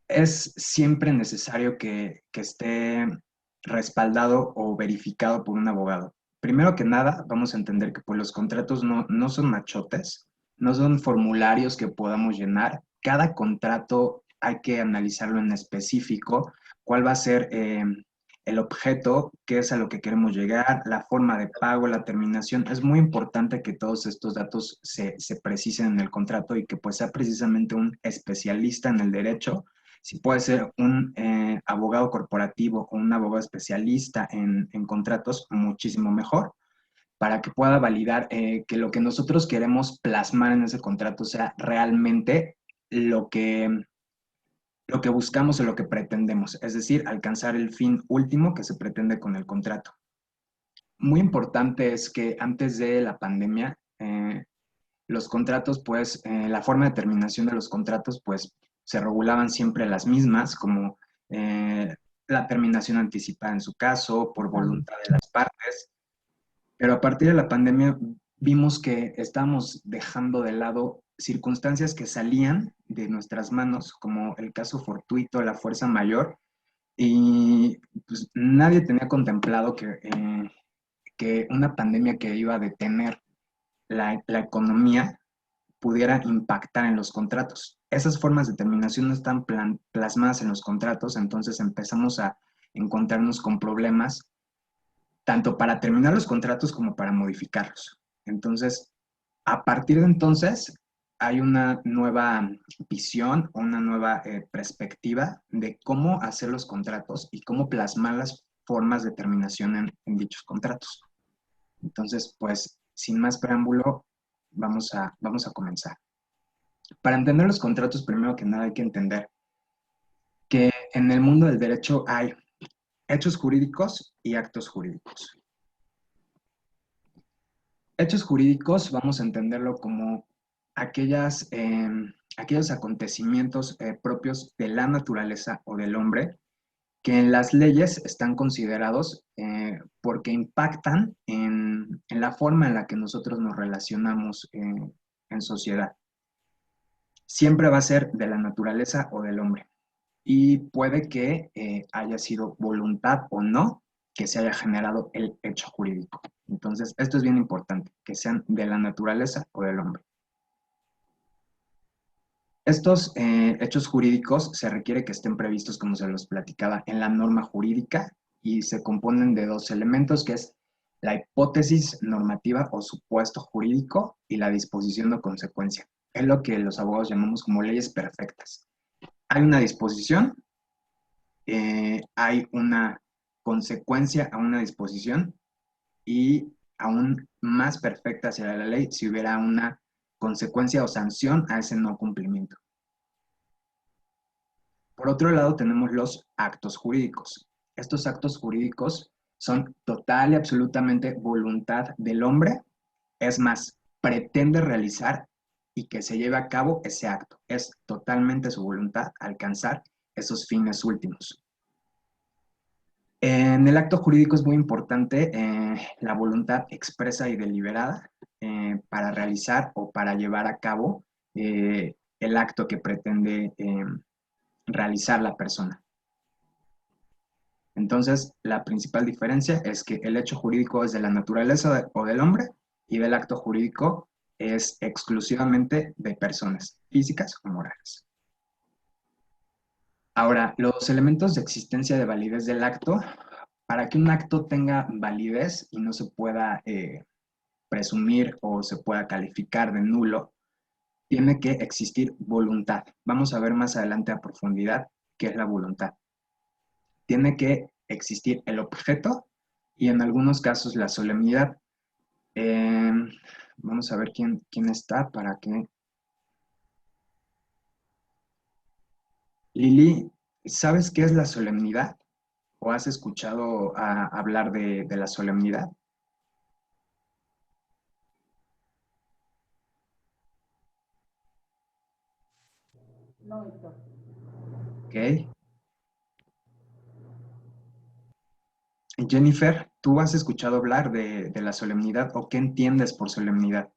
Es siempre necesario que esté respaldado o verificado por un abogado. Primero que nada, vamos a entender que pues, los contratos no son machotes, no son formularios que podamos llenar. Cada contrato hay que analizarlo en específico, cuál va a ser el objeto, qué es a lo que queremos llegar, la forma de pago, la terminación. Es muy importante que todos estos datos se precisen en el contrato y que pues sea precisamente un especialista en el derecho, si puede ser un abogado corporativo o un abogado especialista en contratos, muchísimo mejor, para que pueda validar que lo que nosotros queremos plasmar en ese contrato sea realmente lo que, lo que buscamos o lo que pretendemos, es decir, alcanzar el fin último que se pretende con el contrato. Muy importante es que antes de la pandemia, los contratos, pues, la forma de terminación de los contratos, pues, se regulaban siempre las mismas, como eh, la terminación anticipada en su caso, por voluntad de las partes. Pero a partir de la pandemia vimos que estábamos dejando de lado circunstancias que salían de nuestras manos, como el caso fortuito, la fuerza mayor, y pues, nadie tenía contemplado que una pandemia que iba a detener la economía pudiera impactar en los contratos. Esas formas de terminación no están plasmadas en los contratos, entonces empezamos a encontrarnos con problemas tanto para terminar los contratos como para modificarlos. Entonces, a partir de entonces, hay una nueva visión, una nueva perspectiva de cómo hacer los contratos y cómo plasmar las formas de terminación en dichos contratos. Entonces, pues, sin más preámbulo, vamos a comenzar. Para entender los contratos, primero que nada hay que entender que en el mundo del derecho hay hechos jurídicos y actos jurídicos. Hechos jurídicos vamos a entenderlo como aquellos acontecimientos propios de la naturaleza o del hombre que en las leyes están considerados porque impactan en la forma en la que nosotros nos relacionamos en sociedad. Siempre va a ser de la naturaleza o del hombre. Y puede que haya sido voluntad o no que se haya generado el hecho jurídico. Entonces, esto es bien importante, que sean de la naturaleza o del hombre. Estos hechos jurídicos se requiere que estén previstos, como se los platicaba, en la norma jurídica y se componen de dos elementos, que es la hipótesis normativa o supuesto jurídico y la disposición o consecuencia. Es lo que los abogados llamamos como leyes perfectas. Hay una disposición, hay una consecuencia a una disposición y aún más perfecta será la ley si hubiera una consecuencia o sanción a ese no cumplimiento. Por otro lado, tenemos los actos jurídicos. Estos actos jurídicos son total y absolutamente voluntad del hombre, es más, pretende realizar y que se lleve a cabo ese acto. Es totalmente su voluntad alcanzar esos fines últimos. En el acto jurídico es muy importante la voluntad expresa y deliberada para realizar o para llevar a cabo el acto que pretende realizar la persona. Entonces, la principal diferencia es que el hecho jurídico es de la naturaleza o del hombre y del acto jurídico es exclusivamente de personas físicas o morales. Ahora, los elementos de existencia de validez del acto, para que un acto tenga validez y no se pueda presumir o se pueda calificar de nulo, tiene que existir voluntad. Vamos a ver más adelante a profundidad qué es la voluntad. Tiene que existir el objeto y en algunos casos la solemnidad. Eh, Vamos a ver quién está para que... Lili, ¿sabes qué es la solemnidad? ¿O has escuchado hablar de la solemnidad? No, Víctor. Ok. Jennifer, ¿tú has escuchado hablar de la solemnidad o qué entiendes por solemnidad?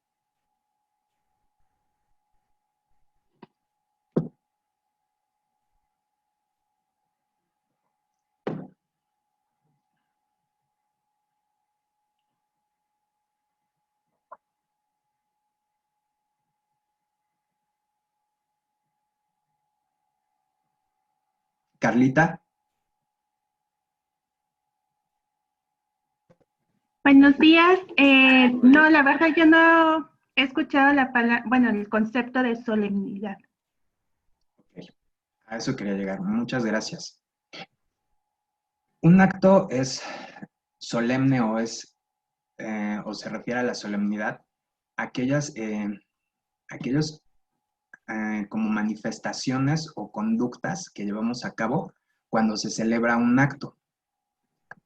Carlita, Buenos días. No, la verdad yo no he escuchado la palabra, bueno, el concepto de solemnidad. ok, a eso quería llegar. Muchas gracias. Un acto es solemne o se refiere a la solemnidad, aquellas, aquellos como manifestaciones o conductas que llevamos a cabo cuando se celebra un acto.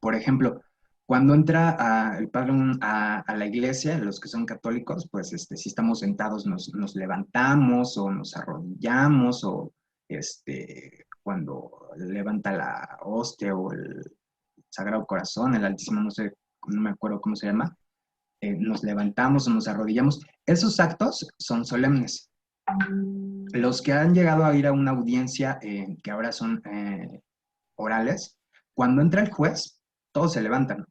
Por ejemplo, cuando entra el padre a la iglesia, los que son católicos, pues si estamos sentados nos levantamos o nos arrodillamos o cuando levanta la hostia o el Sagrado Corazón, el Altísimo, no sé, no me acuerdo cómo se llama, nos levantamos o nos arrodillamos. Esos actos son solemnes. Los que han llegado a ir a una audiencia que ahora son orales, cuando entra el juez, todos se levantan.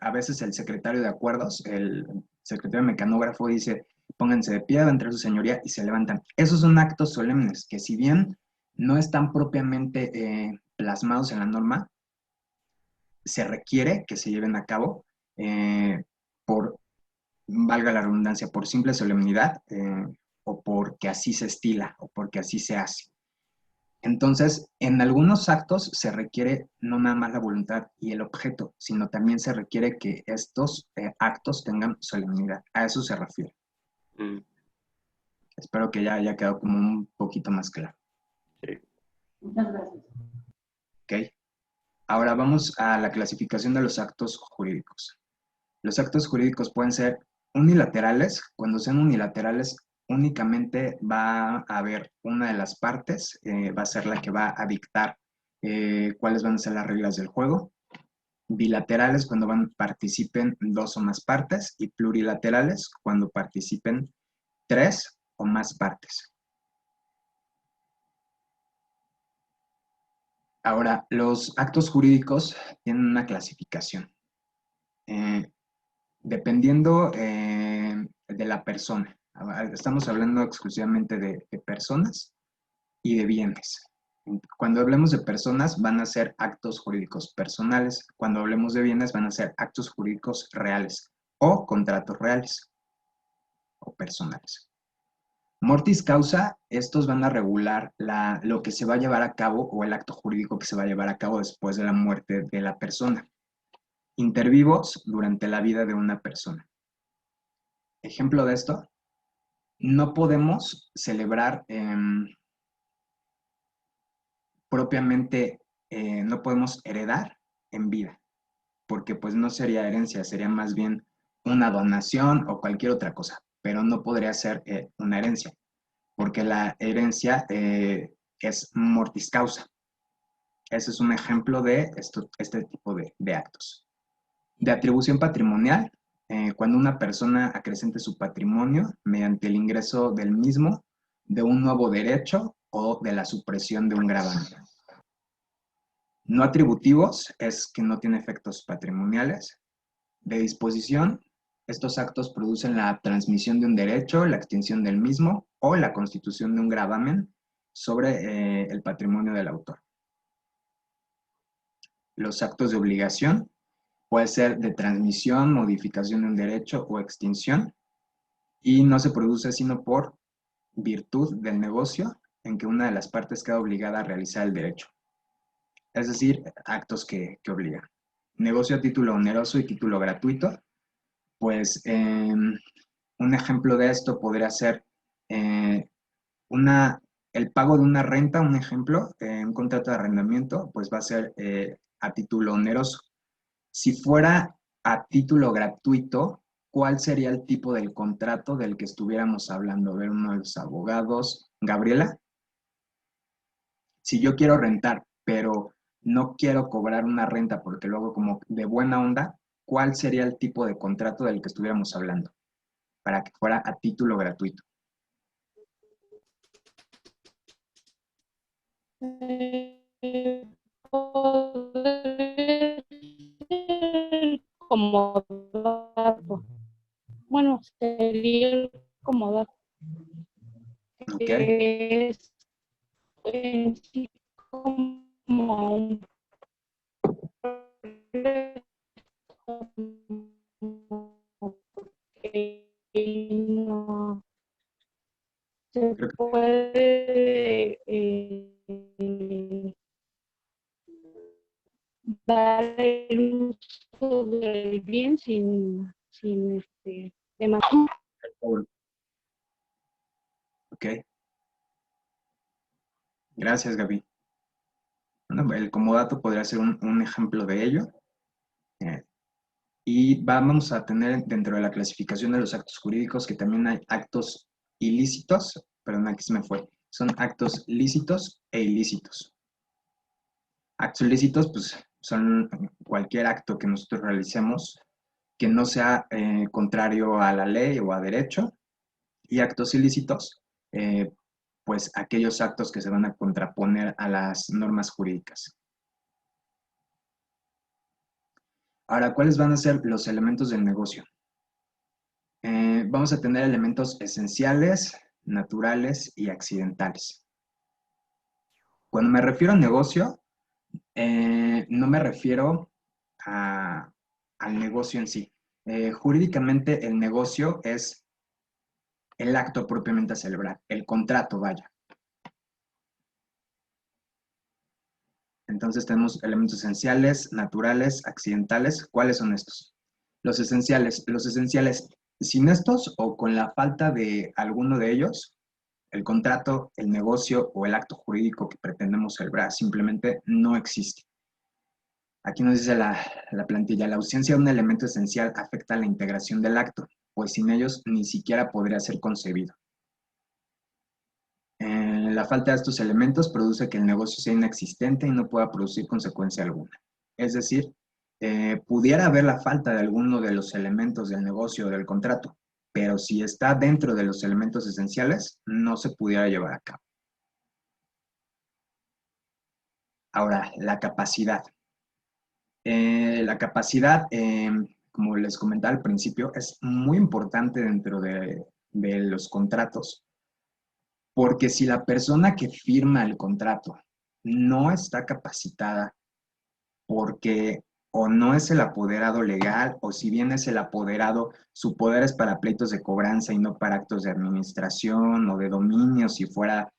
A veces el secretario de acuerdos, el secretario mecanógrafo dice, pónganse de pie, va a entrar su señoría y se levantan. Esos son actos solemnes que si bien no están propiamente plasmados en la norma, se requiere que se lleven a cabo por, valga la redundancia, por simple solemnidad o porque así se estila o porque así se hace. Entonces, en algunos actos se requiere no nada más la voluntad y el objeto, sino también se requiere que estos actos tengan solemnidad. A eso se refiere. Mm, Espero que ya haya quedado como un poquito más claro. sí. Muchas gracias. ¿Ok? Ahora vamos a la clasificación de los actos jurídicos. Los actos jurídicos pueden ser unilaterales. Cuando sean unilaterales, únicamente va a haber una de las partes, va a ser la que va a dictar cuáles van a ser las reglas del juego. Bilaterales, cuando participen dos o más partes. Y plurilaterales, cuando participen tres o más partes. Ahora, los actos jurídicos tienen una clasificación. Dependiendo de la persona. Estamos hablando exclusivamente de personas y de bienes. Cuando hablemos de personas, van a ser actos jurídicos personales. Cuando hablemos de bienes, van a ser actos jurídicos reales o contratos reales o personales. Mortis causa, estos van a regular lo que se va a llevar a cabo o el acto jurídico que se va a llevar a cabo después de la muerte de la persona. Intervivos durante la vida de una persona. Ejemplo de esto, no podemos celebrar propiamente, no podemos heredar en vida, porque pues no sería herencia, sería más bien una donación o cualquier otra cosa, pero no podría ser una herencia, porque la herencia es mortis causa. Ese es un ejemplo de este tipo de actos. De atribución patrimonial, cuando una persona acrecente su patrimonio mediante el ingreso del mismo, de un nuevo derecho o de la supresión de un gravamen. No atributivos es que no tiene efectos patrimoniales. De disposición, estos actos producen la transmisión de un derecho, la extinción del mismo o la constitución de un gravamen sobre el patrimonio del autor. Los actos de obligación puede ser de transmisión, modificación de un derecho o extinción, y no se produce sino por virtud del negocio en que una de las partes queda obligada a realizar el derecho. Es decir, actos que obligan. Negocio a título oneroso y título gratuito, pues un ejemplo de esto podría ser el pago de una renta, un ejemplo, un contrato de arrendamiento, pues va a ser a título oneroso. Si fuera a título gratuito, ¿cuál sería el tipo del contrato del que estuviéramos hablando? A ver, uno de los abogados. Gabriela, si yo quiero rentar, pero no quiero cobrar una renta porque luego como de buena onda, ¿cuál sería el tipo de contrato del que estuviéramos hablando? Para que fuera a título gratuito. Poder ser comodato. Bueno, sería el comodato. ¿Ok? Es sí como como un no se Creo que puede dar el uso del bien sin demasiado. ok, gracias, Gaby. Bueno, el comodato podría ser un ejemplo de ello. Eh, y vamos a tener dentro de la clasificación de los actos jurídicos que también hay actos ilícitos, perdón, aquí se me fue, son actos lícitos e ilícitos. Actos ilícitos, pues, son cualquier acto que nosotros realicemos que no sea contrario a la ley o a derecho, y actos ilícitos, eh, pues aquellos actos que se van a contraponer a las normas jurídicas. Ahora, ¿cuáles van a ser los elementos del negocio? Vamos a tener elementos esenciales, naturales y accidentales. Cuando me refiero a negocio, no me refiero al negocio en sí. Jurídicamente, el negocio es el acto propiamente a celebrar, el contrato, vaya. Entonces tenemos elementos esenciales, naturales, accidentales. ¿Cuáles son estos? Los esenciales, sin estos o con la falta de alguno de ellos, el contrato, el negocio o el acto jurídico que pretendemos celebrar simplemente no existe. Aquí nos dice la plantilla, la ausencia de un elemento esencial afecta a la integración del acto, pues sin ellos ni siquiera podría ser concebido. La falta de estos elementos produce que el negocio sea inexistente y no pueda producir consecuencia alguna. Es decir, pudiera haber la falta de alguno de los elementos del negocio o del contrato, pero si está dentro de los elementos esenciales, no se pudiera llevar a cabo. Ahora, la capacidad. La capacidad, como les comentaba al principio, es muy importante dentro de los contratos, porque si la persona que firma el contrato no está capacitada porque o no es el apoderado legal, o si bien es el apoderado, su poder es para pleitos de cobranza y no para actos de administración o de dominio, si fuera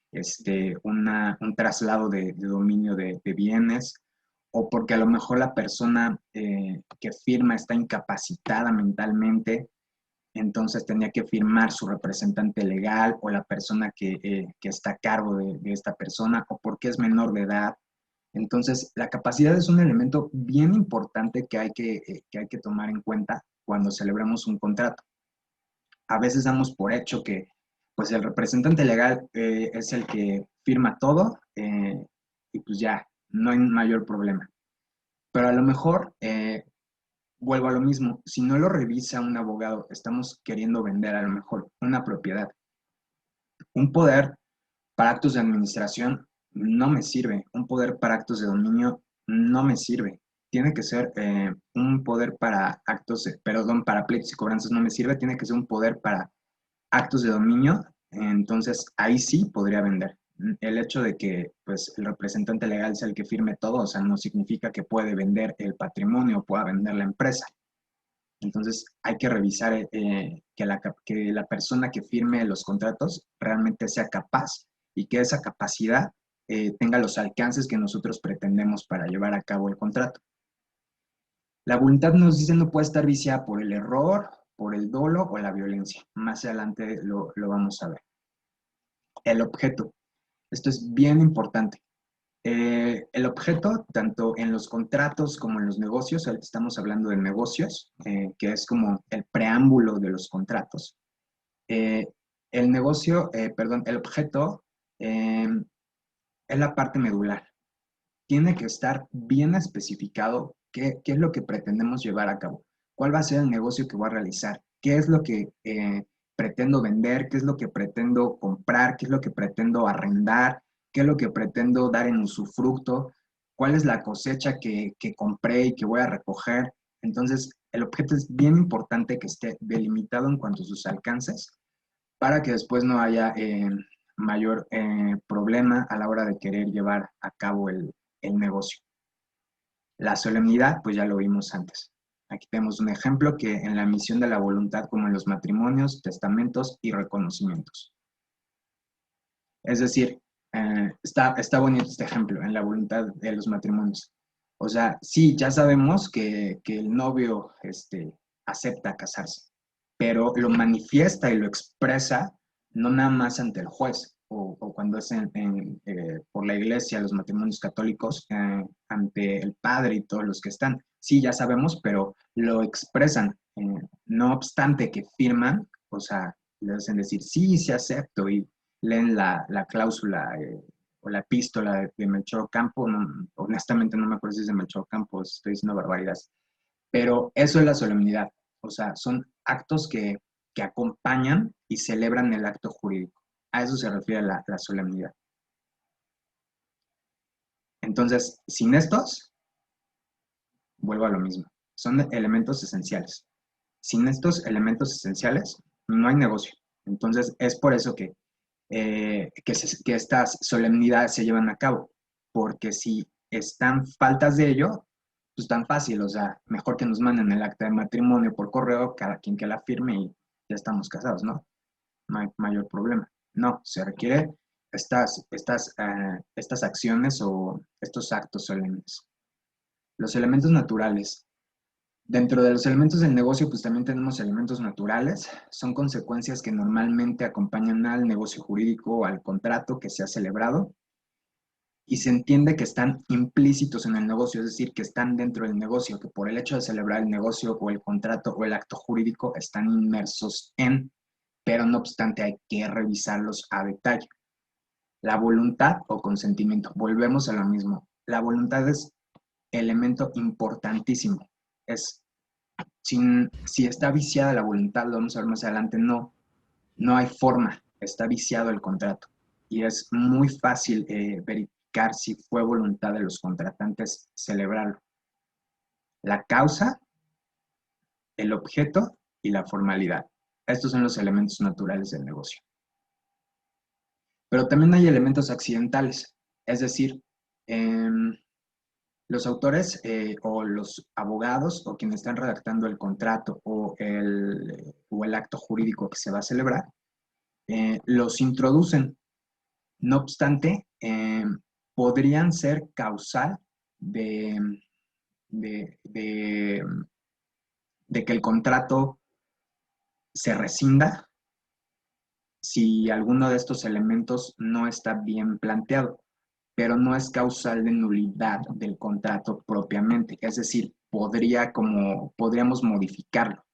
un traslado de dominio de bienes, o porque a lo mejor la persona que firma está incapacitada mentalmente, entonces tenía que firmar su representante legal o la persona que está a cargo de esta persona, o porque es menor de edad. Entonces, la capacidad es un elemento bien importante que hay que tomar en cuenta cuando celebramos un contrato. A veces damos por hecho que pues el representante legal es el que firma todo y pues ya, no hay mayor problema. Pero a lo mejor, vuelvo a lo mismo, si no lo revisa un abogado, estamos queriendo vender a lo mejor una propiedad. Un poder para actos de administración no me sirve. Un poder para actos de dominio no me sirve. Tiene que ser un poder para para pleitos y cobranzas no me sirve. Tiene que ser un poder para actos de dominio. Entonces, ahí sí podría vender. El hecho de que pues, el representante legal sea el que firme todo, o sea, no significa que puede vender el patrimonio o pueda vender la empresa. Entonces, hay que revisar que la persona que firme los contratos realmente sea capaz y que esa capacidad tenga los alcances que nosotros pretendemos para llevar a cabo el contrato. La voluntad, nos dice, no puede estar viciada por el error, por el dolo o la violencia. Más adelante lo vamos a ver. El objeto. Esto es bien importante. El objeto, tanto en los contratos como en los negocios, ahorita estamos hablando de negocios, que es como el preámbulo de los contratos. El objeto es la parte medular. Tiene que estar bien especificado qué es lo que pretendemos llevar a cabo, cuál va a ser el negocio que voy a realizar, qué es lo que pretendo vender, qué es lo que pretendo comprar, qué es lo que pretendo arrendar, qué es lo que pretendo dar en usufructo, cuál es la cosecha que compré y que voy a recoger. Entonces, el objeto es bien importante que esté delimitado en cuanto a sus alcances para que después no haya mayor problema a la hora de querer llevar a cabo el negocio. La solemnidad, pues ya lo vimos antes. Aquí tenemos un ejemplo que en la emisión de la voluntad, como en los matrimonios, testamentos y reconocimientos. Es decir, está bonito este ejemplo en la voluntad de los matrimonios. O sea, sí, ya sabemos que el novio acepta casarse, pero lo manifiesta y lo expresa no nada más ante el juez o cuando es por la iglesia, los matrimonios católicos, ante el padre y todos los que están. Sí, ya sabemos, pero lo expresan. No obstante que firman, o sea, le hacen decir, sí, sí acepto, y leen la cláusula o la epístola de Melchor Ocampo. No, honestamente no me acuerdo si es de Melchor Ocampo, estoy diciendo barbaridades. Pero eso es la solemnidad. O sea, son actos que acompañan y celebran el acto jurídico. A eso se refiere la solemnidad. Entonces, sin estos, vuelvo a lo mismo. Son elementos esenciales. Sin estos elementos esenciales, no hay negocio. Entonces, es por eso que estas solemnidades se llevan a cabo, porque si están faltas de ello, pues tan fácil, o sea, mejor que nos manden el acta de matrimonio por correo, cada quien que la firme y ya estamos casados, ¿no? No hay mayor problema. No, se requiere estas acciones o estos actos solemnes. Los elementos naturales. Dentro de los elementos del negocio, pues también tenemos elementos naturales. Son consecuencias que normalmente acompañan al negocio jurídico o al contrato que se ha celebrado. Y se entiende que están implícitos en el negocio, es decir, que están dentro del negocio, que por el hecho de celebrar el negocio o el contrato o el acto jurídico están inmersos en, pero no obstante hay que revisarlos a detalle. La voluntad o consentimiento. Volvemos a lo mismo. La voluntad es elemento importantísimo. Si está viciada la voluntad, lo vamos a ver más adelante, no hay forma, está viciado el contrato. Y es muy fácil verificar si fue voluntad de los contratantes celebrarlo. La causa, el objeto y la formalidad. Estos son los elementos naturales del negocio. Pero también hay elementos accidentales, es decir, los autores o los abogados o quienes están redactando el contrato o el acto jurídico que se va a celebrar, los introducen. No obstante, podrían ser causal de que el contrato se rescinda si alguno de estos elementos no está bien planteado, pero no es causal de nulidad del contrato propiamente. Es decir, podríamos modificarlo,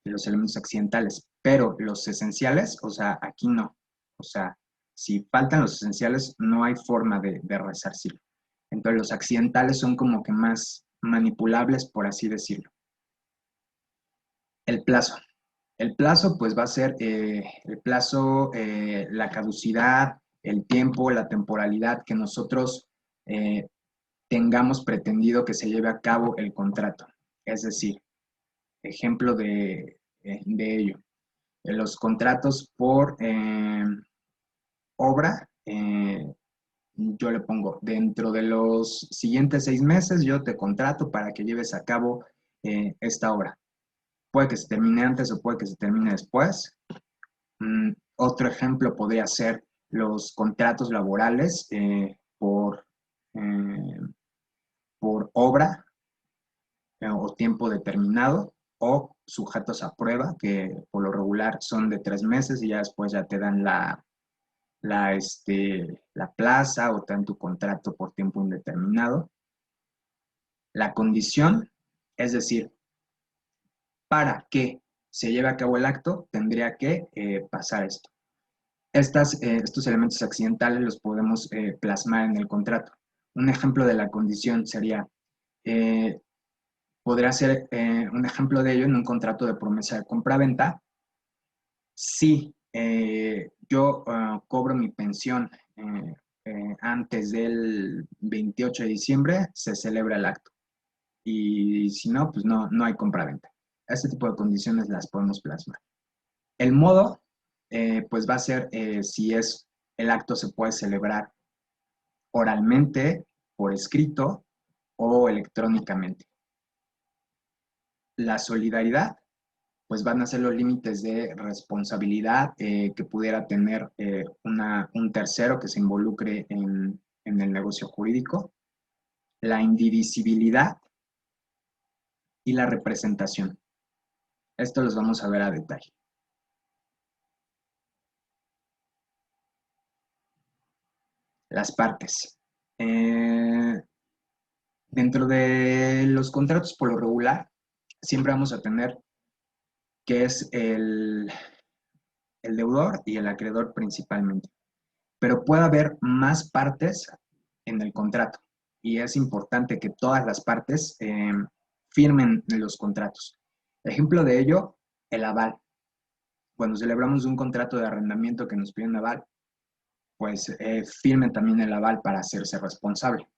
los elementos accidentales, pero los esenciales, o sea, aquí no. O sea, si faltan los esenciales, no hay forma de resarcirlo. Entonces, los accidentales son como que más manipulables, por así decirlo. El plazo. El plazo, pues va a ser la caducidad, el tiempo, la temporalidad que nosotros tengamos pretendido que se lleve a cabo el contrato. Es decir, ejemplo de ello. Los contratos por obra, yo le pongo, dentro de los siguientes 6 meses, yo te contrato para que lleves a cabo esta obra. Puede que se termine antes o puede que se termine después. Otro ejemplo podría ser los contratos laborales por obra o tiempo determinado o sujetos a prueba, que por lo regular son de 3 meses y ya después ya te dan la plaza o te dan tu contrato por tiempo indeterminado. La condición, es decir, para que se lleve a cabo el acto, tendría que pasar esto. Estos elementos accidentales los podemos plasmar en el contrato. Un ejemplo de la condición sería, podría ser un ejemplo de ello en un contrato de promesa de compra-venta. Si yo cobro mi pensión antes del 28 de diciembre, se celebra el acto. Y si no, pues no hay compra-venta. Este tipo de condiciones las podemos plasmar. El modo, pues va a ser si el acto se puede celebrar oralmente, por escrito o electrónicamente. La solidaridad, pues van a ser los límites de responsabilidad que pudiera tener un tercero que se involucre en el negocio jurídico, la indivisibilidad y la representación. Esto los vamos a ver a detalle. Las partes. Dentro de los contratos, por lo regular, siempre vamos a tener que es el deudor y el acreedor principalmente. Pero puede haber más partes en el contrato y es importante que todas las partes firmen los contratos. Ejemplo de ello, el aval. Cuando celebramos un contrato de arrendamiento que nos piden aval, pues firmen también el aval para hacerse responsable.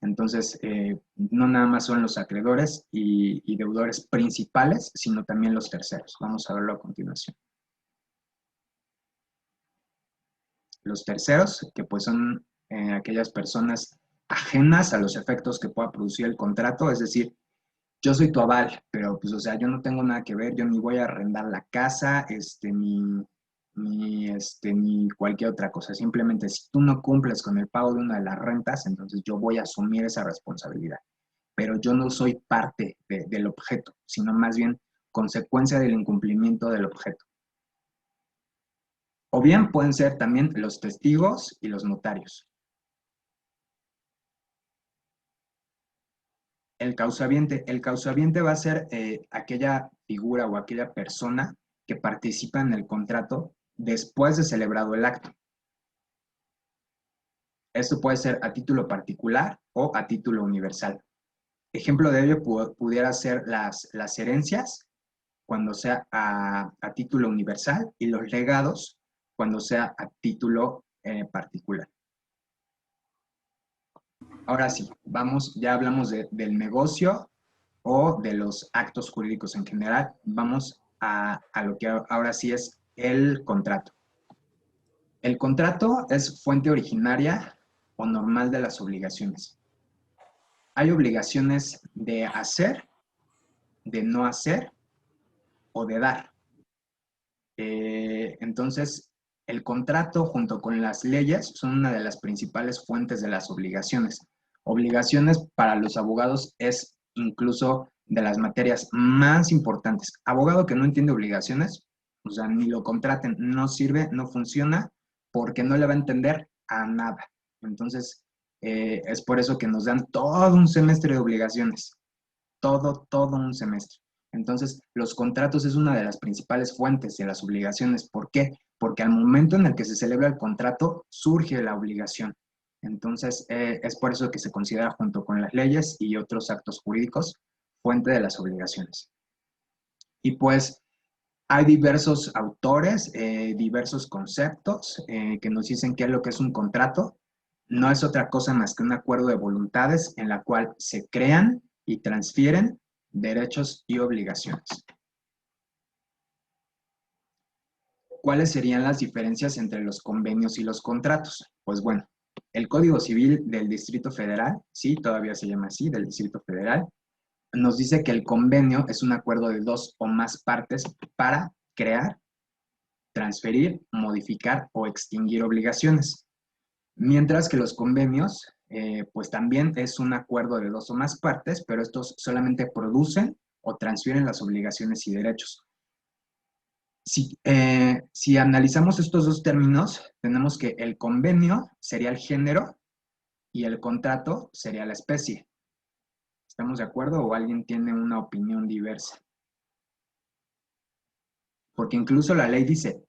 Entonces, no nada más son los acreedores y deudores principales, sino también los terceros. Vamos a verlo a continuación. Los terceros, que pues son aquellas personas ajenas a los efectos que pueda producir el contrato, es decir, yo soy tu aval, pero pues, o sea, yo no tengo nada que ver, yo ni voy a arrendar la casa, ni cualquier otra cosa. Simplemente si tú no cumples con el pago de una de las rentas, entonces yo voy a asumir esa responsabilidad. Pero yo no soy parte del objeto, sino más bien consecuencia del incumplimiento del objeto. O bien pueden ser también los testigos y los notarios. El causaviente va a ser aquella figura o aquella persona que participa en el contrato después de celebrado el acto. Esto puede ser a título particular o a título universal. Ejemplo de ello pudiera ser las herencias, cuando sea a título universal, y los legados, cuando sea a título particular. Ahora sí, ya hablamos del negocio o de los actos jurídicos en general. Vamos a lo que ahora sí es el contrato. El contrato es fuente originaria o normal de las obligaciones. Hay obligaciones de hacer, de no hacer o de dar. Entonces, el contrato junto con las leyes son una de las principales fuentes de las obligaciones. Obligaciones para los abogados es incluso de las materias más importantes. Abogado que no entiende obligaciones, o sea, ni lo contraten, no sirve, no funciona, porque no le va a entender a nada. Entonces, es por eso que nos dan todo un semestre de obligaciones. Todo un semestre. Entonces, los contratos es una de las principales fuentes de las obligaciones. ¿Por qué? Porque al momento en el que se celebra el contrato, surge la obligación. Entonces, es por eso que se considera junto con las leyes y otros actos jurídicos fuente de las obligaciones. Y pues, hay diversos autores, diversos conceptos que nos dicen qué es lo que es un contrato. No es otra cosa más que un acuerdo de voluntades en la cual se crean y transfieren derechos y obligaciones. ¿Cuáles serían las diferencias entre los convenios y los contratos? Pues bueno, el Código Civil del Distrito Federal, sí, todavía se llama así, del Distrito Federal, nos dice que el convenio es un acuerdo de dos o más partes para crear, transferir, modificar o extinguir obligaciones. Mientras que los convenios, pues también es un acuerdo de dos o más partes, pero estos solamente producen o transfieren las obligaciones y derechos. Si analizamos estos dos términos, tenemos que el convenio sería el género y el contrato sería la especie. ¿Estamos de acuerdo o alguien tiene una opinión diversa? Porque incluso la ley dice,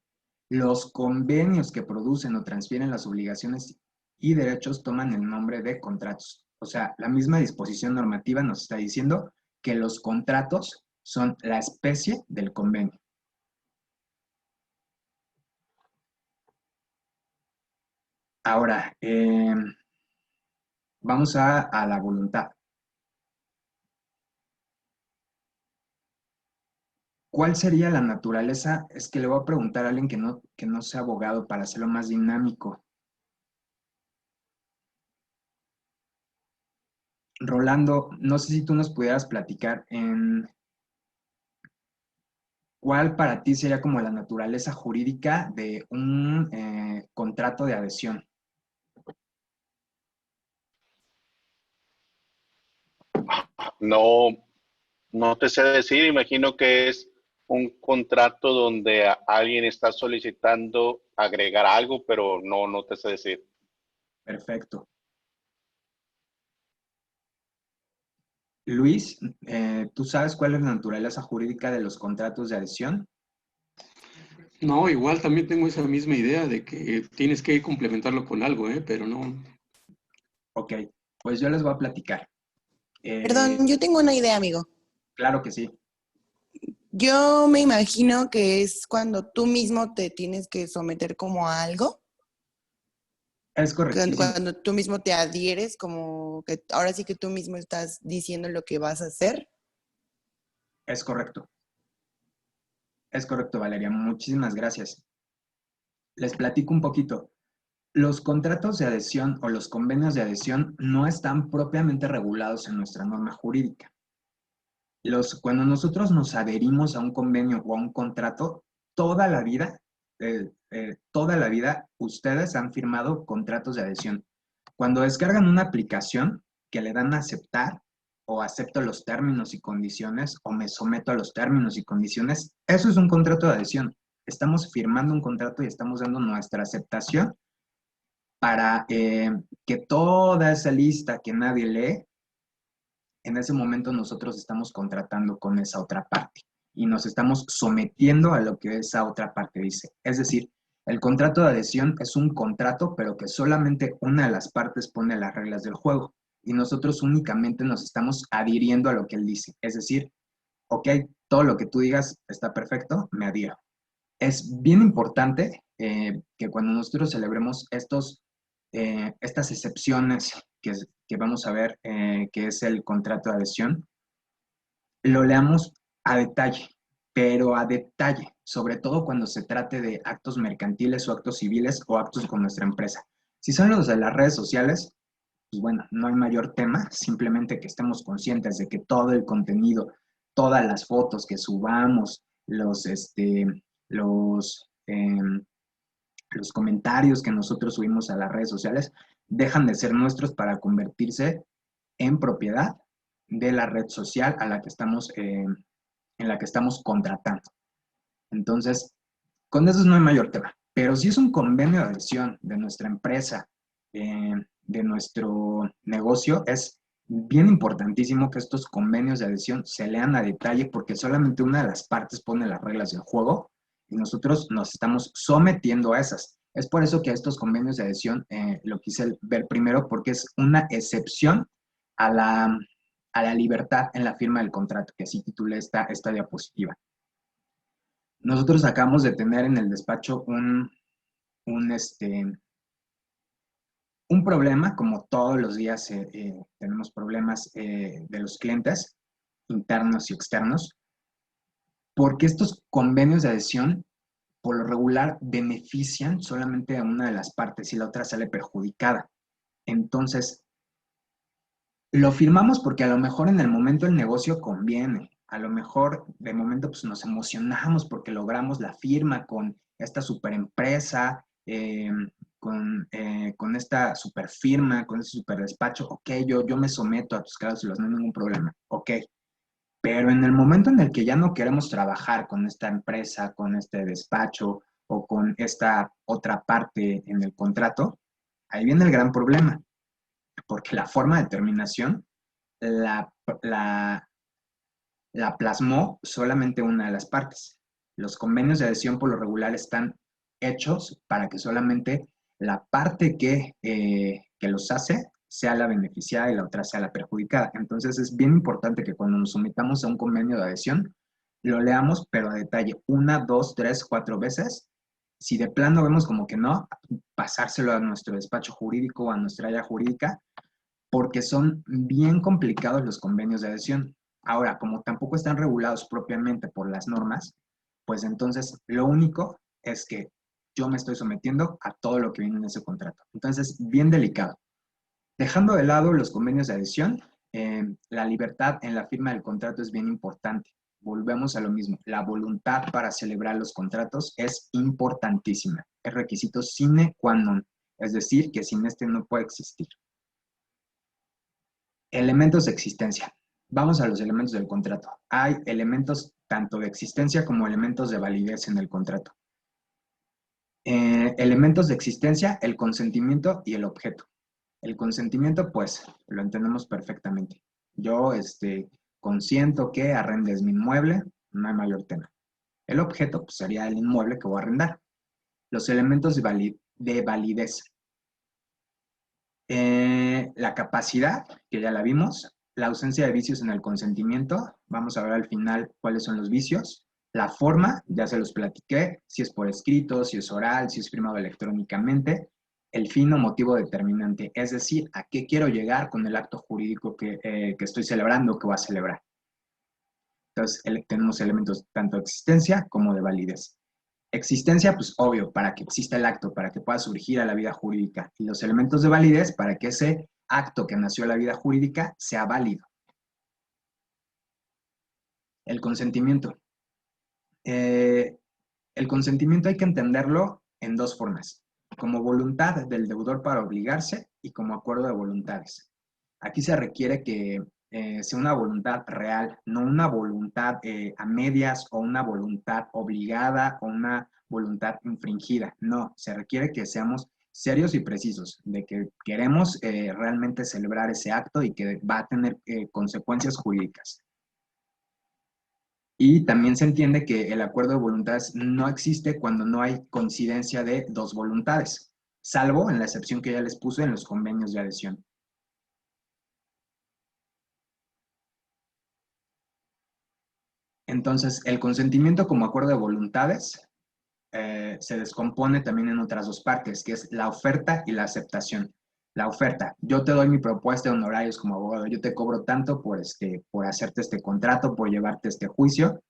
los convenios que producen o transfieren las obligaciones y derechos toman el nombre de contratos. O sea, la misma disposición normativa nos está diciendo que los contratos son la especie del convenio. Ahora, vamos a la voluntad. ¿Cuál sería la naturaleza? Es que le voy a preguntar a alguien que no sea abogado para hacerlo más dinámico. Rolando, no sé si tú nos pudieras platicar en cuál para ti sería como la naturaleza jurídica de un contrato de adhesión. No, no te sé decir, imagino que es un contrato donde alguien está solicitando agregar algo, pero no, no te sé decir. Perfecto. Luis, ¿tú sabes cuál es la naturaleza jurídica de los contratos de adhesión? No, igual también tengo esa misma idea de que tienes que complementarlo con algo, pero no. Ok, pues yo les voy a platicar. Perdón, yo tengo una idea, amigo. Claro que sí, Yo me imagino que es cuando tú mismo te tienes que someter como a algo, es correctísimo, cuando tú mismo te adhieres, como que ahora sí que tú mismo estás diciendo lo que vas a hacer. es correcto. Es correcto, Valeria. Muchísimas gracias. Les platico un poquito. Los contratos de adhesión o los convenios de adhesión no están propiamente regulados en nuestra norma jurídica. Cuando nosotros nos adherimos a un convenio o a un contrato, toda la vida, ustedes han firmado contratos de adhesión. Cuando descargan una aplicación que le dan a aceptar o acepto los términos y condiciones o me someto a los términos y condiciones, eso es un contrato de adhesión. Estamos firmando un contrato y estamos dando nuestra aceptación para que toda esa lista que nadie lee, en ese momento nosotros estamos contratando con esa otra parte y nos estamos sometiendo a lo que esa otra parte dice. Es decir, el contrato de adhesión es un contrato, pero que solamente una de las partes pone las reglas del juego y nosotros únicamente nos estamos adhiriendo a lo que él dice. Es decir, ok, todo lo que tú digas está perfecto, me adhiero. Es bien importante que cuando nosotros celebremos estas excepciones que vamos a ver, que es el contrato de adhesión, lo leamos a detalle, pero a detalle, sobre todo cuando se trate de actos mercantiles o actos civiles o actos con nuestra empresa. Si son los de las redes sociales, pues bueno, no hay mayor tema, simplemente que estemos conscientes de que todo el contenido, todas las fotos que subamos, los, eh, los comentarios que nosotros subimos a las redes sociales, dejan de ser nuestros para convertirse en propiedad de la red social en la que estamos contratando. Entonces, con eso no hay mayor tema. Pero si es un convenio de adhesión de nuestra empresa, de nuestro negocio, es bien importantísimo que estos convenios de adhesión se lean a detalle porque solamente una de las partes pone las reglas del juego y nosotros nos estamos sometiendo a esas. Es por eso que estos convenios de adhesión lo quise ver primero porque es una excepción a la libertad en la firma del contrato, que así titulé esta diapositiva. Nosotros acabamos de tener en el despacho un problema, como todos los días tenemos problemas de los clientes internos y externos, porque estos convenios de adhesión, por lo regular, benefician solamente a una de las partes y la otra sale perjudicada. Entonces, lo firmamos porque a lo mejor en el momento el negocio conviene. A lo mejor de momento pues, nos emocionamos porque logramos la firma con esta super empresa, con esta super firma, con este super despacho. Ok, yo me someto a tus cláusulas, no hay ningún problema. Ok. Pero en el momento en el que ya no queremos trabajar con esta empresa, con este despacho o con esta otra parte en el contrato, ahí viene el gran problema porque la forma de terminación la, la, la plasmó solamente una de las partes. Los convenios de adhesión por lo regular están hechos para que solamente la parte que los hace sea la beneficiada y la otra sea la perjudicada. Entonces es bien importante que cuando nos sometamos a un convenio de adhesión, lo leamos, pero a detalle, una, dos, tres, cuatro veces. Si de plano vemos como que no, pasárselo a nuestro despacho jurídico o a nuestra área jurídica porque son bien complicados los convenios de adhesión. Ahora, como tampoco están regulados propiamente por las normas, pues entonces lo único es que yo me estoy sometiendo a todo lo que viene en ese contrato. Entonces, bien delicado. Dejando de lado los convenios de adhesión, la libertad en la firma del contrato es bien importante. Volvemos a lo mismo. La voluntad para celebrar los contratos es importantísima. Es requisito sine qua non. Es decir, que sin este no puede existir. Elementos de existencia. Vamos a los elementos del contrato. Hay elementos tanto de existencia como elementos de validez en el contrato. Elementos de existencia, el consentimiento y el objeto. El consentimiento, pues, lo entendemos perfectamente. Yo, consiento que arrendes mi inmueble, no hay mayor tema. El objeto, pues, sería el inmueble que voy a arrendar. Los elementos de validez. La capacidad, que ya la vimos. La ausencia de vicios en el consentimiento. Vamos a ver al final cuáles son los vicios. La forma, ya se los platiqué, si es por escrito, si es oral, si es firmado electrónicamente. El fin o motivo determinante, es decir, a qué quiero llegar con el acto jurídico que estoy celebrando, que voy a celebrar. Entonces, tenemos elementos tanto de existencia como de validez. Existencia, pues obvio, para que exista el acto, para que pueda surgir a la vida jurídica. Y los elementos de validez, para que ese acto que nació a la vida jurídica sea válido. El consentimiento. El consentimiento hay que entenderlo en dos formas. Como voluntad del deudor para obligarse y como acuerdo de voluntades. Aquí se requiere que sea una voluntad real, no una voluntad a medias o una voluntad obligada o una voluntad infringida. No, se requiere que seamos serios y precisos, de que queremos realmente celebrar ese acto y que va a tener consecuencias jurídicas. Y también se entiende que el acuerdo de voluntades no existe cuando no hay coincidencia de dos voluntades, salvo en la excepción que ya les puse en los convenios de adhesión. Entonces, el consentimiento como acuerdo de voluntades se descompone también en otras dos partes, que es la oferta y la aceptación. La oferta, yo te doy mi propuesta de honorarios como abogado, yo te cobro tanto por hacerte este contrato, por llevarte este juicio,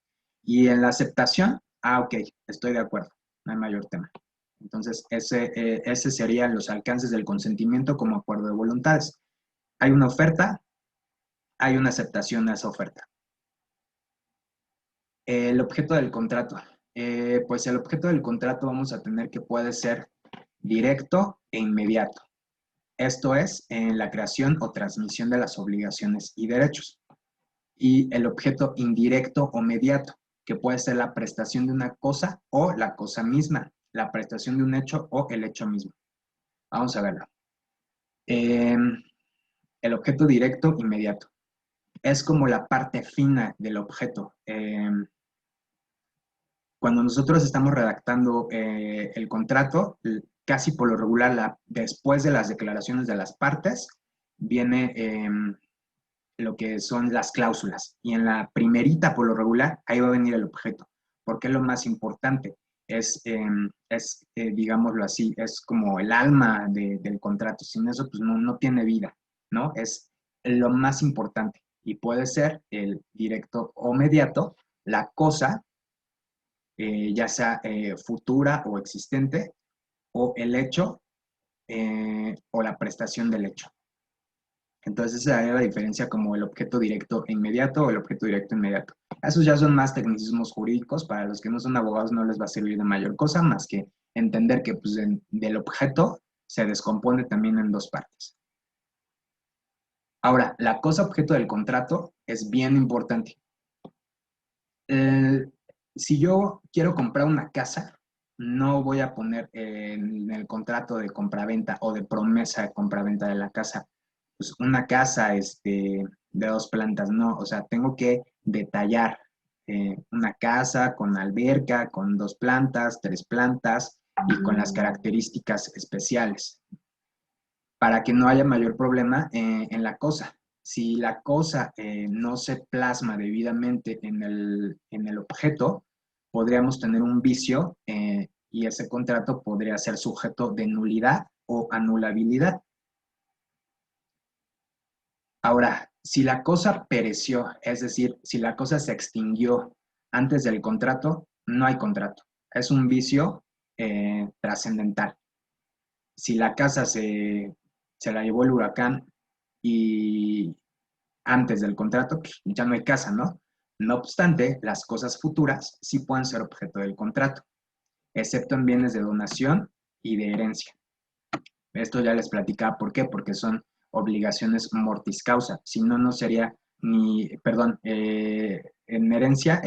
y en la aceptación, ok, estoy de acuerdo, no hay mayor tema. Entonces, ese serían los alcances del consentimiento como acuerdo de voluntades. Hay una oferta, hay una aceptación a esa oferta. El objeto del contrato. Pues el objeto del contrato vamos a tener que puede ser directo e inmediato. Esto es en la creación o transmisión de las obligaciones y derechos. Y el objeto indirecto o mediato, que puede ser la prestación de una cosa o la cosa misma, la prestación de un hecho o el hecho mismo. Vamos a verlo. El objeto directo inmediato. Es como la parte fina del objeto. Cuando nosotros estamos redactando el contrato, casi por lo regular, después de las declaraciones de las partes, viene lo que son las cláusulas. Y en la primerita, por lo regular, ahí va a venir el objeto, porque es lo más importante. Digámoslo así, es como el alma del contrato. Sin eso, pues no tiene vida, ¿no? Es lo más importante. Y puede ser el directo o mediato, la cosa, ya sea futura o existente, o el hecho o la prestación del hecho. Entonces esa es la diferencia como el objeto directo e inmediato o el objeto directo e inmediato. Esos ya son más tecnicismos jurídicos, para los que no son abogados no les va a servir de mayor cosa más que entender que pues, del objeto se descompone también en dos partes. Ahora, la cosa objeto del contrato es bien importante. Si yo quiero comprar una casa, no voy a poner en el contrato de compraventa o de promesa de compraventa de la casa, pues una casa de 2 plantas, no, o sea, tengo que detallar una casa con alberca, con 2 plantas, 3 plantas y con las características especiales, para que no haya mayor problema en la cosa. Si la cosa no se plasma debidamente en el objeto, podríamos tener un vicio y ese contrato podría ser sujeto de nulidad o anulabilidad. Ahora, si la cosa pereció, es decir, si la cosa se extinguió antes del contrato, no hay contrato. Es un vicio trascendental. Si la casa se la llevó el huracán y antes del contrato, pues, ya no hay casa, ¿no? No obstante, las cosas futuras sí pueden ser objeto del contrato, excepto en bienes de donación y de herencia. Esto ya les platicaba por qué, porque son obligaciones mortis causa, si no, no sería ni, perdón, en herencia,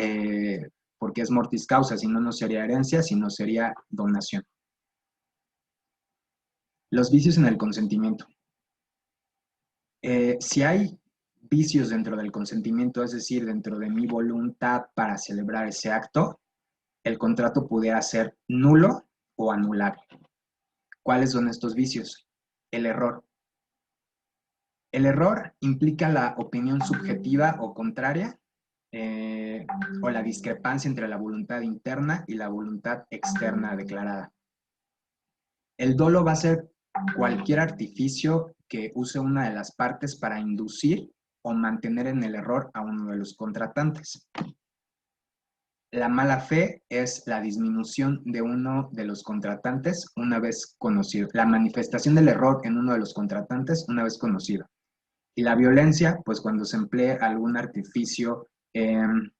porque es mortis causa, si no, no sería herencia, sino sería donación. Los vicios en el consentimiento. Si hay vicios dentro del consentimiento, es decir, dentro de mi voluntad para celebrar ese acto, el contrato pudiera ser nulo o anulable. ¿Cuáles son estos vicios? El error. El error implica la opinión subjetiva o contraria, o la discrepancia entre la voluntad interna y la voluntad externa declarada. El dolo va a ser cualquier artificio que use una de las partes para inducir o mantener en el error a uno de los contratantes. La mala fe es la disminución de uno de los contratantes una vez conocido. La manifestación del error en uno de los contratantes una vez conocido. Y la violencia, pues cuando se emplee algún artificio,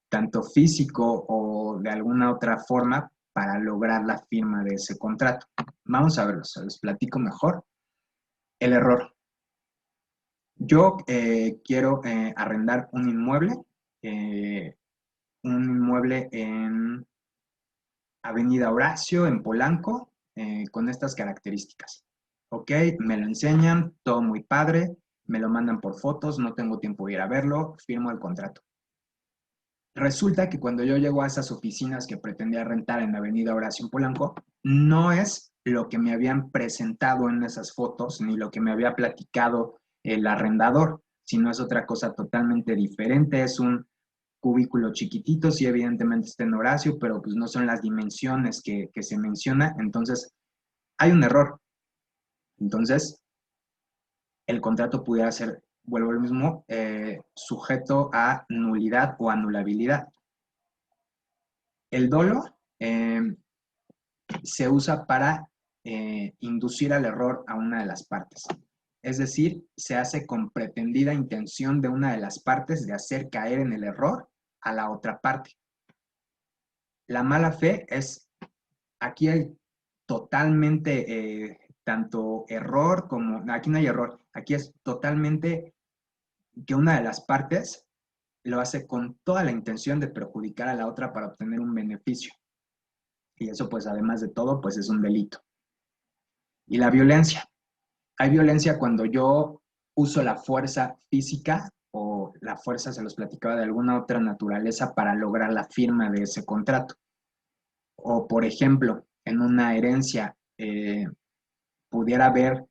tanto físico o de alguna otra forma, para lograr la firma de ese contrato. Vamos a verlo, se los platico mejor. El error. Yo quiero arrendar un inmueble en Avenida Horacio, en Polanco, con estas características. Ok, me lo enseñan, todo muy padre, me lo mandan por fotos, no tengo tiempo de ir a verlo, firmo el contrato. Resulta que cuando yo llego a esas oficinas que pretendía rentar en Avenida Horacio, en Polanco, no es lo que me habían presentado en esas fotos, ni lo que me había platicado el arrendador, sino es otra cosa totalmente diferente, es un cubículo chiquitito, sí evidentemente está en Horacio, pero pues no son las dimensiones que se menciona, entonces hay un error. Entonces, el contrato pudiera ser, vuelvo al mismo, sujeto a nulidad o anulabilidad. El dolo se usa para inducir al error a una de las partes. Es decir, se hace con pretendida intención de una de las partes de hacer caer en el error a la otra parte. La mala fe es, aquí hay totalmente tanto error como, aquí no hay error, aquí es totalmente que una de las partes lo hace con toda la intención de perjudicar a la otra para obtener un beneficio. Y eso, pues, además de todo, pues es un delito. Y la violencia. Hay violencia cuando yo uso la fuerza física o la fuerza, se los platicaba, de alguna otra naturaleza para lograr la firma de ese contrato. O, por ejemplo, en una herencia pudiera haber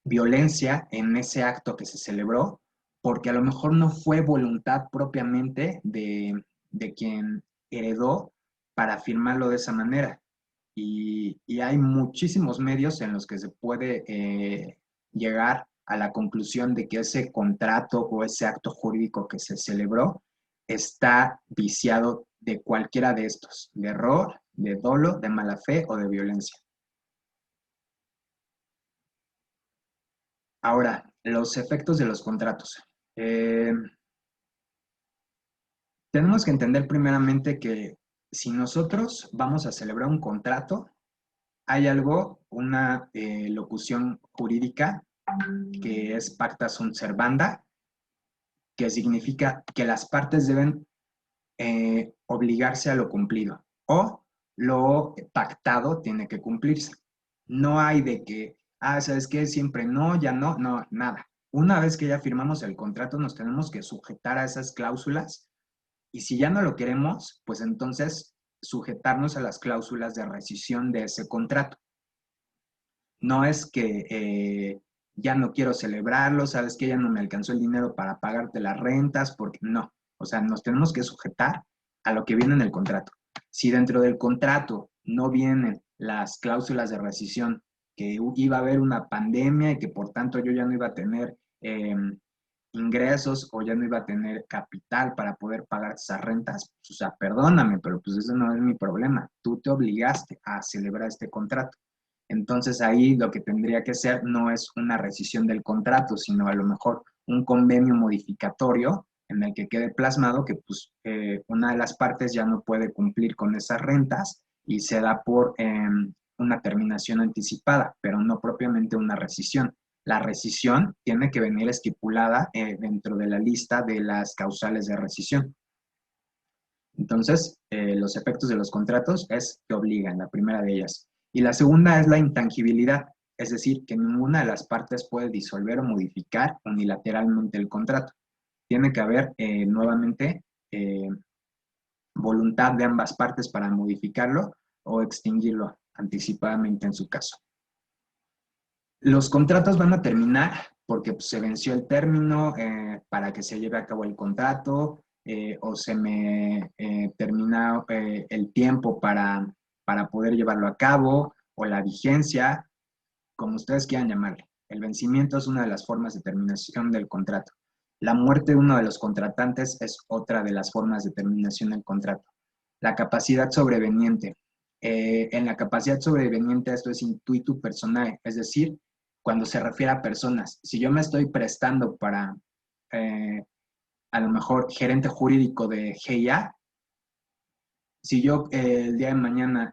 violencia en ese acto que se celebró, porque a lo mejor no fue voluntad propiamente de quien heredó para firmarlo de esa manera. Y hay muchísimos medios en los que se puede llegar a la conclusión de que ese contrato o ese acto jurídico que se celebró está viciado de cualquiera de estos, de error, de dolo, de mala fe o de violencia. Ahora, los efectos de los contratos. Tenemos que entender primeramente que si nosotros vamos a celebrar un contrato, hay algo, una locución jurídica que es pacta sunt servanda, que significa que las partes deben obligarse a lo cumplido o lo pactado tiene que cumplirse. No hay de que, ¿sabes qué? Siempre no, ya no, no, nada. Una vez que ya firmamos el contrato, nos tenemos que sujetar a esas cláusulas y si ya no lo queremos, pues entonces sujetarnos a las cláusulas de rescisión de ese contrato. No es que ya no quiero celebrarlo, sabes que ya no me alcanzó el dinero para pagarte las rentas, porque no. O sea, nos tenemos que sujetar a lo que viene en el contrato. Si dentro del contrato no vienen las cláusulas de rescisión, que iba a haber una pandemia y que por tanto yo ya no iba a tener ingresos o ya no iba a tener capital para poder pagar esas rentas, o sea, perdóname, pero pues ese no es mi problema. Tú te obligaste a celebrar este contrato. Entonces ahí lo que tendría que ser no es una rescisión del contrato, sino a lo mejor un convenio modificatorio en el que quede plasmado que pues, una de las partes ya no puede cumplir con esas rentas y se da por una terminación anticipada, pero no propiamente una rescisión. La rescisión tiene que venir estipulada dentro de la lista de las causales de rescisión. Entonces, los efectos de los contratos es que obligan, la primera de ellas. Y la segunda es la intangibilidad, es decir, que ninguna de las partes puede disolver o modificar unilateralmente el contrato. Tiene que haber nuevamente voluntad de ambas partes para modificarlo o extinguirlo anticipadamente en su caso. Los contratos van a terminar porque pues, se venció el término para que se lleve a cabo el contrato o se me termina el tiempo para poder llevarlo a cabo o la vigencia, como ustedes quieran llamarle. El vencimiento es una de las formas de terminación del contrato. La muerte de uno de los contratantes es otra de las formas de terminación del contrato. La capacidad sobreveniente. En la capacidad sobreveniente esto es intuitu personae, es decir, cuando se refiere a personas. Si yo me estoy prestando para, a lo mejor, gerente jurídico de GIA, si yo el día de mañana,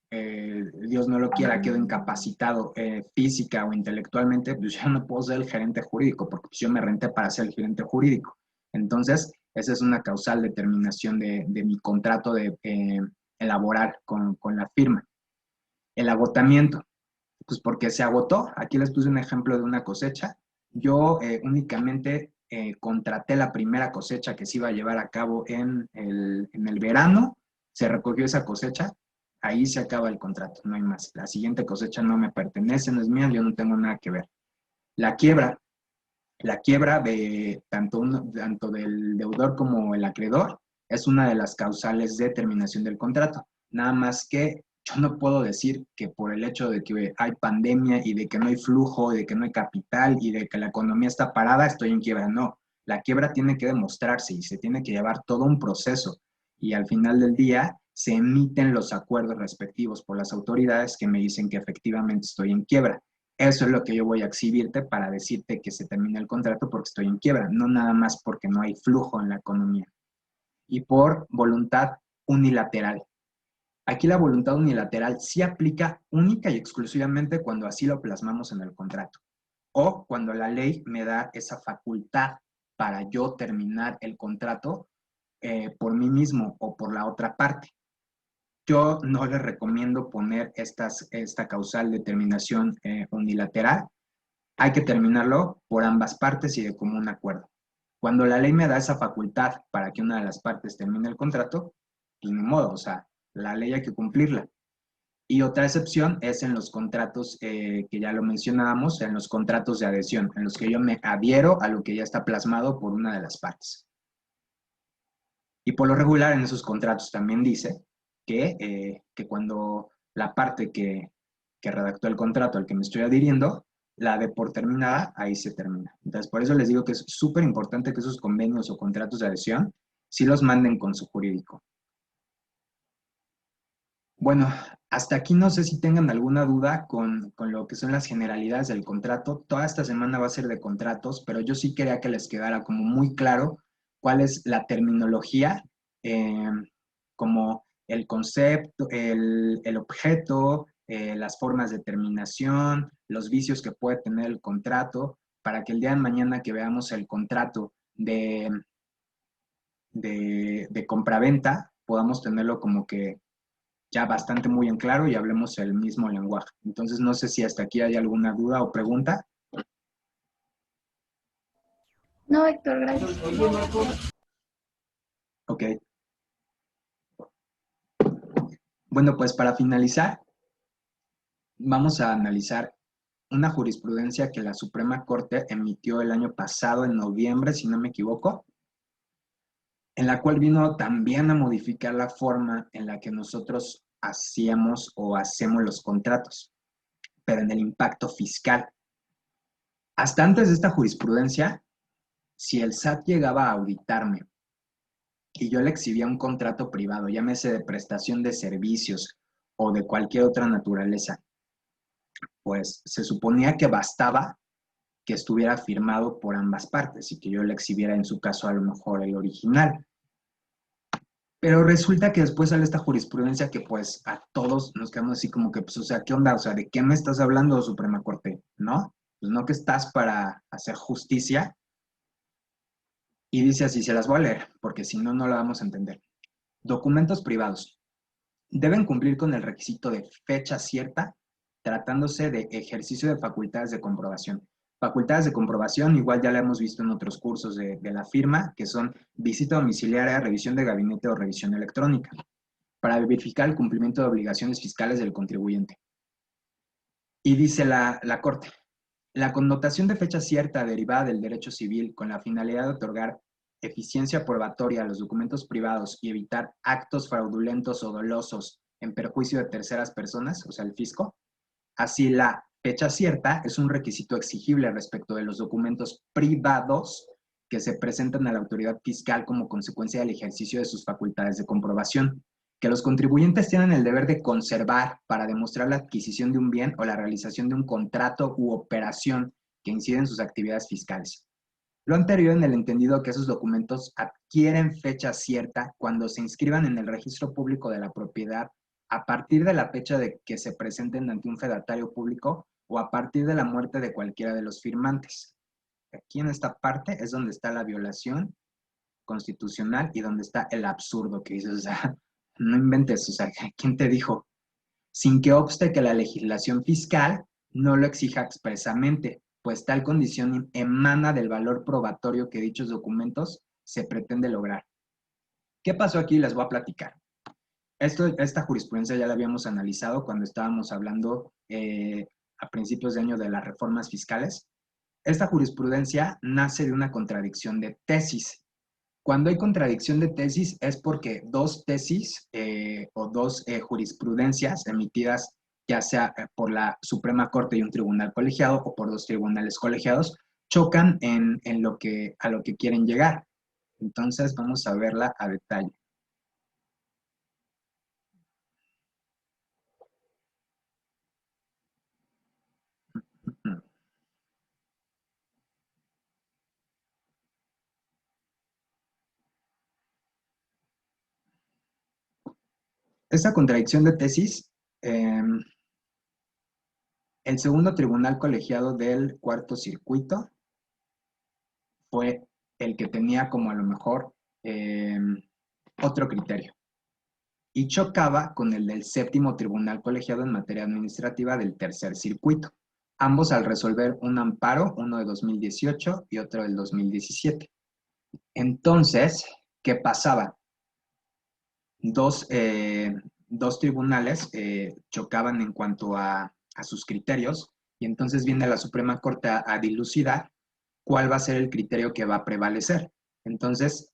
Dios no lo quiera, quedo incapacitado física o intelectualmente, pues yo no puedo ser el gerente jurídico, porque pues, yo me renté para ser el gerente jurídico. Entonces, esa es una causal de terminación de mi contrato de elaborar con la firma. El agotamiento. Pues porque se agotó. Aquí les puse un ejemplo de una cosecha. Yo únicamente contraté la primera cosecha que se iba a llevar a cabo en el verano. Se recogió esa cosecha. Ahí se acaba el contrato, no hay más. La siguiente cosecha no me pertenece, no es mía, yo no tengo nada que ver. La quiebra. La quiebra de tanto del deudor como el acreedor es una de las causales de terminación del contrato. Nada más que yo no puedo decir que por el hecho de que hay pandemia y de que no hay flujo, de que no hay capital y de que la economía está parada, estoy en quiebra. No, la quiebra tiene que demostrarse y se tiene que llevar todo un proceso. Y al final del día se emiten los acuerdos respectivos por las autoridades que me dicen que efectivamente estoy en quiebra. Eso es lo que yo voy a exhibirte para decirte que se termina el contrato porque estoy en quiebra, no nada más porque no hay flujo en la economía. Y por voluntad unilateral. Aquí la voluntad unilateral sí aplica única y exclusivamente cuando así lo plasmamos en el contrato o cuando la ley me da esa facultad para yo terminar el contrato por mí mismo o por la otra parte. Yo no les recomiendo poner esta causal de terminación unilateral. Hay que terminarlo por ambas partes y de común acuerdo. Cuando la ley me da esa facultad para que una de las partes termine el contrato, pues ni modo, o sea, la ley hay que cumplirla. Y otra excepción es en los contratos que ya lo mencionábamos, en los contratos de adhesión, en los que yo me adhiero a lo que ya está plasmado por una de las partes. Y por lo regular en esos contratos también dice que cuando la parte que redactó el contrato al que me estoy adhiriendo, la de por terminada, ahí se termina. Entonces, por eso les digo que es súper importante que esos convenios o contratos de adhesión sí los manden con su jurídico. Bueno, hasta aquí no sé si tengan alguna duda con lo que son las generalidades del contrato. Toda esta semana va a ser de contratos, pero yo sí quería que les quedara como muy claro cuál es la terminología, como el concepto, el objeto, las formas de terminación, los vicios que puede tener el contrato, para que el día de mañana que veamos el contrato de compraventa, podamos tenerlo como que ya bastante muy en claro y hablemos el mismo lenguaje. Entonces, no sé si hasta aquí hay alguna duda o pregunta. No, Héctor, gracias. Ok. Bueno, pues para finalizar, vamos a analizar una jurisprudencia que la Suprema Corte emitió el año pasado, en noviembre, si no me equivoco, en la cual vino también a modificar la forma en la que nosotros hacíamos o hacemos los contratos, pero en el impacto fiscal. Hasta antes de esta jurisprudencia, si el SAT llegaba a auditarme y yo le exhibía un contrato privado, llámese de prestación de servicios o de cualquier otra naturaleza, pues se suponía que bastaba que estuviera firmado por ambas partes y que yo le exhibiera en su caso a lo mejor el original. Pero resulta que después sale esta jurisprudencia que pues a todos nos quedamos así como que, pues, o sea, ¿qué onda? O sea, ¿de qué me estás hablando, Suprema Corte? ¿No? Pues no que estás para hacer justicia. Y dice así, se las voy a leer, porque si no, no la vamos a entender. Documentos privados. Deben cumplir con el requisito de fecha cierta, tratándose de ejercicio de facultades de comprobación. Facultades de comprobación, igual ya la hemos visto en otros cursos de la firma, que son visita domiciliaria, revisión de gabinete o revisión electrónica, para verificar el cumplimiento de obligaciones fiscales del contribuyente. Y dice la Corte, la connotación de fecha cierta derivada del derecho civil con la finalidad de otorgar eficiencia probatoria a los documentos privados y evitar actos fraudulentos o dolosos en perjuicio de terceras personas, o sea, el fisco. Así, la fecha cierta es un requisito exigible respecto de los documentos privados que se presentan a la autoridad fiscal como consecuencia del ejercicio de sus facultades de comprobación, que los contribuyentes tienen el deber de conservar para demostrar la adquisición de un bien o la realización de un contrato u operación que incide en sus actividades fiscales. Lo anterior en el entendido que esos documentos adquieren fecha cierta cuando se inscriban en el registro público de la propiedad a partir de la fecha de que se presenten ante un fedatario público o a partir de la muerte de cualquiera de los firmantes. Aquí en esta parte es donde está la violación constitucional y donde está el absurdo que dices, o sea, no inventes, o sea, ¿quién te dijo? Sin que obste que la legislación fiscal no lo exija expresamente, pues tal condición emana del valor probatorio que dichos documentos se pretende lograr. ¿Qué pasó aquí? Les voy a platicar. Esta jurisprudencia ya la habíamos analizado cuando estábamos hablando a principios de año de las reformas fiscales. Esta jurisprudencia nace de una contradicción de tesis. Cuando hay contradicción de tesis es porque dos tesis o dos jurisprudencias emitidas ya sea por la Suprema Corte y un tribunal colegiado o por dos tribunales colegiados, chocan a lo que quieren llegar. Entonces vamos a verla a detalle. Esta contradicción de tesis, el segundo tribunal colegiado del cuarto circuito fue el que tenía como a lo mejor otro criterio y chocaba con el del séptimo tribunal colegiado en materia administrativa del tercer circuito, ambos al resolver un amparo, uno de 2018 y otro del 2017. Entonces, ¿qué pasaba? Dos tribunales chocaban en cuanto a sus criterios y entonces viene la Suprema Corte a dilucidar cuál va a ser el criterio que va a prevalecer. Entonces,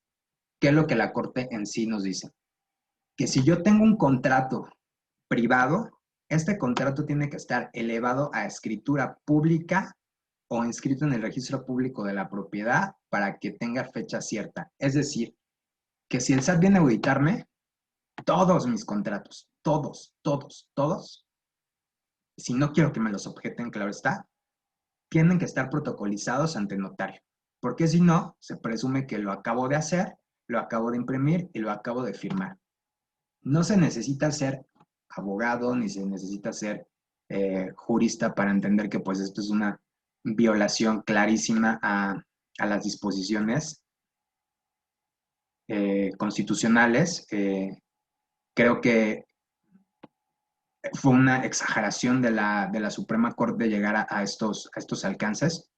¿qué es lo que la Corte en sí nos dice? Que si yo tengo un contrato privado, este contrato tiene que estar elevado a escritura pública o inscrito en el registro público de la propiedad para que tenga fecha cierta. Es decir, que si el SAT viene a auditarme, todos mis contratos, todos, si no quiero que me los objeten, claro está, tienen que estar protocolizados ante notario, porque si no, se presume que lo acabo de hacer, lo acabo de imprimir y lo acabo de firmar. No se necesita ser abogado ni se necesita ser jurista para entender que pues esto es una violación clarísima a las disposiciones constitucionales. Creo que fue una exageración de la Suprema Corte llegar a estos alcances,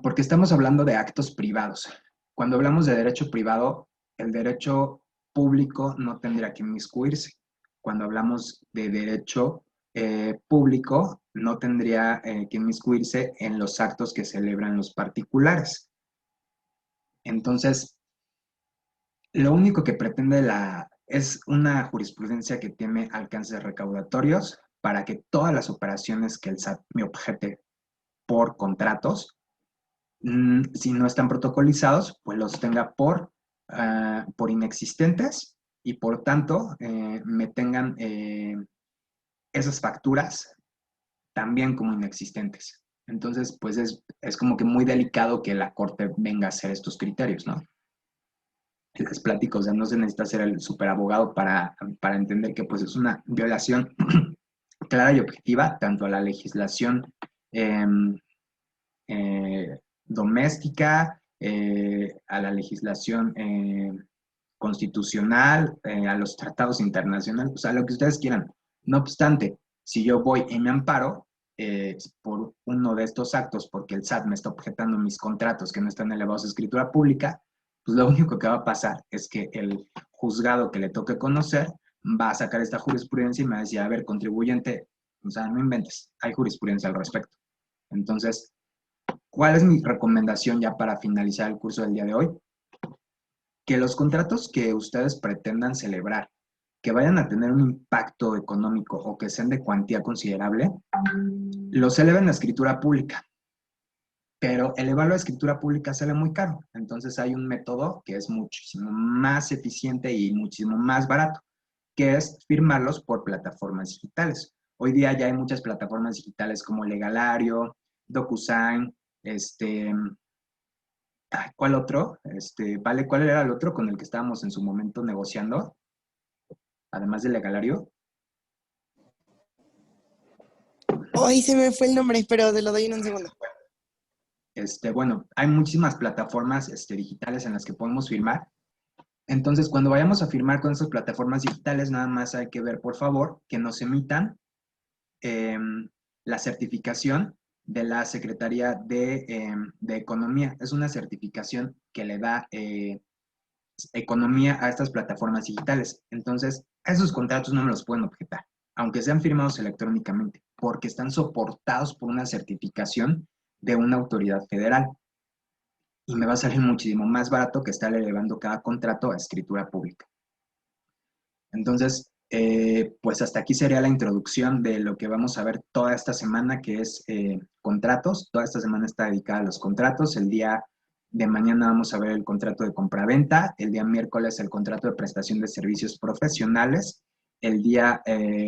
porque estamos hablando de actos privados. Cuando hablamos de derecho privado, el derecho público no tendría que inmiscuirse. Cuando hablamos de derecho público, no tendría que inmiscuirse en los actos que celebran los particulares. Entonces, lo único que pretende es una jurisprudencia que tiene alcances recaudatorios para que todas las operaciones que el SAT me objete por contratos, si no están protocolizados, pues los tenga por inexistentes y por tanto me tengan esas facturas también como inexistentes. Entonces, pues es como que muy delicado que la Corte venga a hacer estos criterios, ¿no? Les platico, o sea, no se necesita ser el superabogado para entender que pues es una violación clara y objetiva tanto a la legislación doméstica, a la legislación constitucional, a los tratados internacionales, o sea, lo que ustedes quieran. No obstante, si yo voy y me amparo por uno de estos actos, porque el SAT me está objetando mis contratos que no están elevados a escritura pública, pues lo único que va a pasar es que el juzgado que le toque conocer va a sacar esta jurisprudencia y me va a decir, a ver, contribuyente, o sea, no inventes, hay jurisprudencia al respecto. Entonces, ¿cuál es mi recomendación ya para finalizar el curso del día de hoy? Que los contratos que ustedes pretendan celebrar, que vayan a tener un impacto económico o que sean de cuantía considerable, los eleven a escritura pública. Pero elevarlo a escritura pública sale muy caro. Entonces hay un método que es muchísimo más eficiente y muchísimo más barato, que es firmarlos por plataformas digitales. Hoy día ya hay muchas plataformas digitales como Legalario, DocuSign, ¿cuál otro? ¿Vale? ¿Cuál era el otro con el que estábamos en su momento negociando? Además de Legalario. Hoy se me fue el nombre, pero te lo doy en un segundo. Bueno, hay muchísimas plataformas digitales en las que podemos firmar. Entonces, cuando vayamos a firmar con esas plataformas digitales, nada más hay que ver, por favor, que nos emitan la certificación de la Secretaría de Economía. Es una certificación que le da economía a estas plataformas digitales. Entonces, esos contratos no me los pueden objetar, aunque sean firmados electrónicamente, porque están soportados por una certificación de una autoridad federal. Y me va a salir muchísimo más barato que estar elevando cada contrato a escritura pública. Entonces, pues hasta aquí sería la introducción de lo que vamos a ver toda esta semana, que es contratos. Toda esta semana está dedicada a los contratos. El día de mañana vamos a ver el contrato de compraventa. El día miércoles el contrato de prestación de servicios profesionales. El día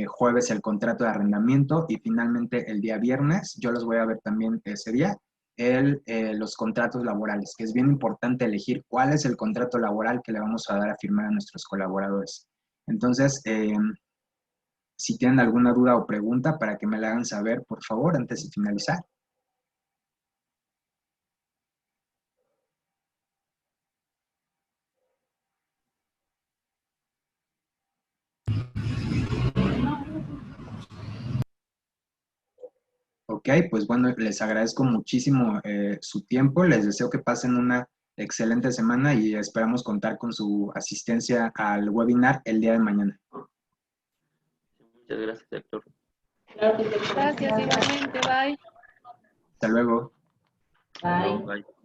jueves el contrato de arrendamiento. Y finalmente el día viernes, yo los voy a ver también ese día, los contratos laborales, que es bien importante elegir cuál es el contrato laboral que le vamos a dar a firmar a nuestros colaboradores. Entonces, si tienen alguna duda o pregunta para que me la hagan saber, por favor, antes de finalizar. Ok, pues bueno, les agradezco muchísimo su tiempo, les deseo que pasen una excelente semana y esperamos contar con su asistencia al webinar el día de mañana. Muchas gracias, Héctor. Gracias, igualmente, bye. Hasta luego. Bye. Bye.